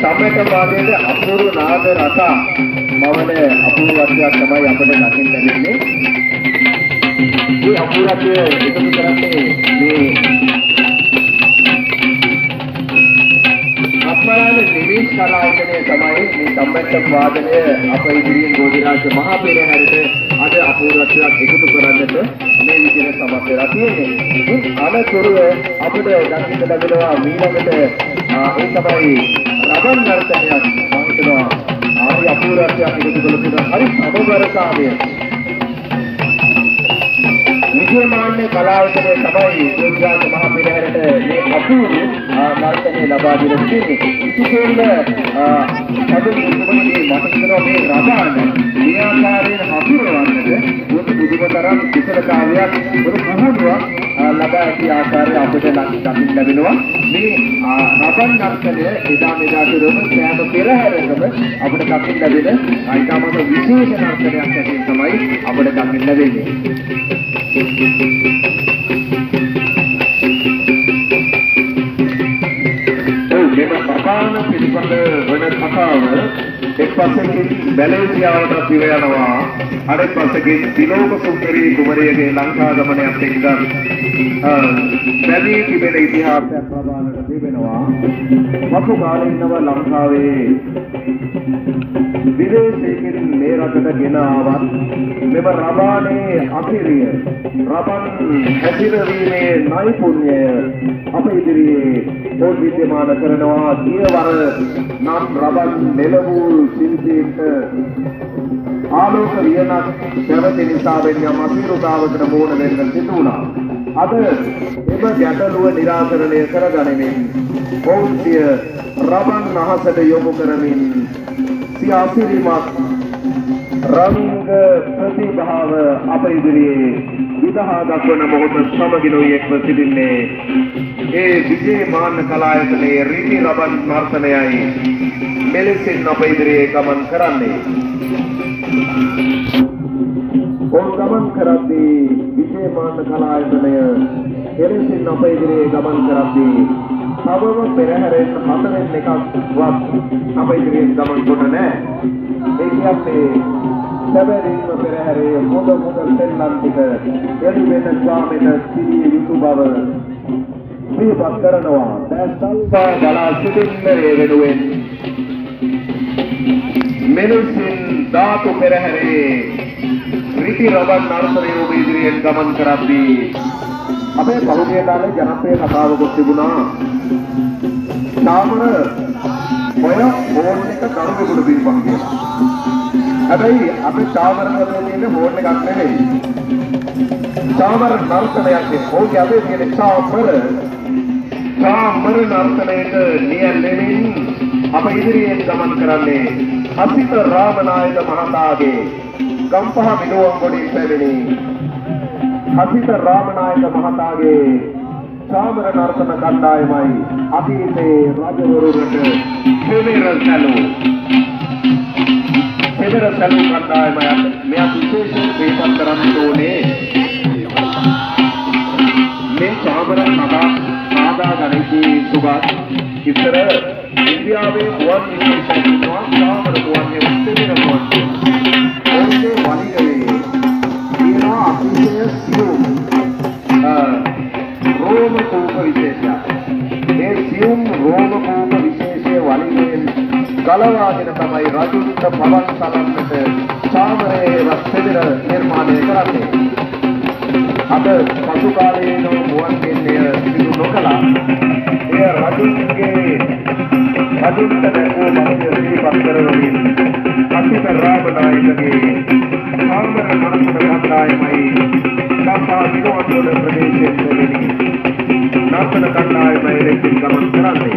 Tomato बागे अपूर्व नाद रस මවන අපූර්වත්වයක් තමයි අපිට දකින්න ලැබෙන්නේ. මේ අපූර්වත්වය එකතු කරන්නේ මේ අපරාධ නිවේශ කලාවකනේ තමයි මේ සම්බන්ධ වාදනය අප ඉදිරියෙන් ගෝධිරාජ මහා පෙරහැරට අද අපූර්වත්වයක් එකතු කරන්නට මේ විදිහට සමත් වෙලා තියෙන්නේ. අනතුරුව අපිට දකින්න ලැබෙනවා ඊළඟට ඒ තමයි රබන් නර්තනයක්. මම හිතනවා ආයි අපූර්වත්වයක් එකතු කළොත් හරි සමබරතාවය විද්‍යමාන කලාවකනේ තමයි ගෝධිරාජ මහා පෙරහැරට මේ අපූර්ව නර්තනය ලබා දෙන තියෙන්නේ. ඉතින් අද මුතුමනේ මට හිතෙනවා මේ රබාන මේ ආකාරයෙන් හසුරවන්නට බුදුමතරම් විතර කාර්යයක් පුහුණුවක් ලබා ඇති ආකාරය අපිට දකින්න ලැබෙනවා. මේ රබන් නර්තනය එදා මෙදා තුරම සෑම පෙරහැරකම අපිට දකින්න ලැබෙන ඊටමත් විශේෂ නර්තනයක් ඇටින් තමයි අපිට දකින්න ලැබෙන්නේ. මෙම ප්‍රධාන පිළිබඳ වන කතාව එක් පස්සකින් බැලේසියාවට පිර යනවා, අනෙක් පස්සකින් තිලෝක සුන්දරී කුමරියගේ ලංකා ගමනයත් එක්ක බැදී තිබෙන ඉතිහාසයක් ප්‍රබාලට තිබෙනවා. පසු කාලේ ඉන්නවා ලංකාවේ විදේශයකින් මේ රටට ගෙන ආවත් මෙම රබානේ අතිරිය රබන් හැසිරවීමේ නෛපුණ්‍යය අප ඉදිරියේ පොත් විද්‍යමාන කරනවා. දියවර නම් රබන් නෙළවූ ශිල්පීන්ට ආලෝක වියනක් පැවති නිසා වෙනියම් අසීරුතාවකට මුහුණ දෙන්න සිදු වුණා. අද එම ගැටලුව निराකරණය කරගනිමින් පෞද්ගලිය රබන් අහසට යොමු කරමින් සියාසිරිමත් රංග ප්‍රතිභාව අප ඉදිරියේ විදහා දක්වන මොහොත සමගිනුයි එක්ව සිටින්නේ ඒ විජේමාන කලායතනයේ රිටි රබන් නර්තනයයි මෙලෙසින් අප ඉදිරියේ ගමන් කරන්නේ. ගමන් කරද්දී විජේමාන කලායතනය එලෙසින් අප ඉදිරියේ ගමන් කරද්දී තවම පෙරහැරෙන් 4න් එකක්වත් අප ඉදිරියෙන් ගමන් කොට නැහැ. ඒ කියන්නේ සැබෑම පෙරහැරේ මොද සෙල්ලම් ටික එළි වෙන ස්වාමීන් සිටිය යුතු බව සිහිපත් කරනවා. දැසල්වා බලා සිටින්නේ වෙනුවෙන් මෙලෙසින් ධාතු පෙරහැරේ රිටි රබන් නර්තනය ඔබ ඉදිරියෙන් ගමන් කරද්දී අපේ පහුගිය කාලේ ජනප්‍රිය කතාවකුත් තිබුණා. තාමර ඔය ෆෝන් එක කරුණුකුඩ බින්පන් කියලා. හැබැයි අපේ තාමර කරේ තියෙන ෆෝන් එකක් නෙවෙයි. තාමර නර්තනයක් ඕකේ අපේ තියෙන තාමර නර්තනයට නියැලෙමින් අප ඉදිරියෙන් ගමන් කරන්නේ අසිත රාමනායක මහතාගේ ගම්පහ මිනුවන්ගොඩින් පැමිණි අසිත රාමනායක මහතාගේ තාමර නර්තන කණ්ඩායමයි අතීතයේ රජවරුන්ට පෙරහැර සැලු කණ්ඩායමයි මෙයා විශේෂයෙන් ප්‍රේමත් කරන්න ඕනේ. මේ තාමර සාදා ගණිතී සුගත ඉතර ඉන්දියාවේ ගුවන් විදුලියට යනවා. තාමර ගුවන් විදුලියට ඕනේ වනිගයේ ඊනවා අතිශය සියුම් රෝම කෝප විශේෂය. ඒ සියුම් රෝම කෝප විශේෂය වලින් ගලවාගෙන තමයි රජුන්ට පවන් සලන්නට තාමරේ රත්පෙර නිර්මාණය කරන්නේ. අද පසු කාලයේ ගුවන් කෙරේ සිදු නොකළා. එය රජුන්ට දැකෝ මහේ සිහිපත් කරමින් අසිත රාමනායකගේ තාමර නර්තන කණ්ඩායමයි ගම්පහ මිනුවන්ගොඩ ප්‍රදේශයේ නර්තන කණ්ඩායමයි ලෙසින් ගමන් කරන්නේ.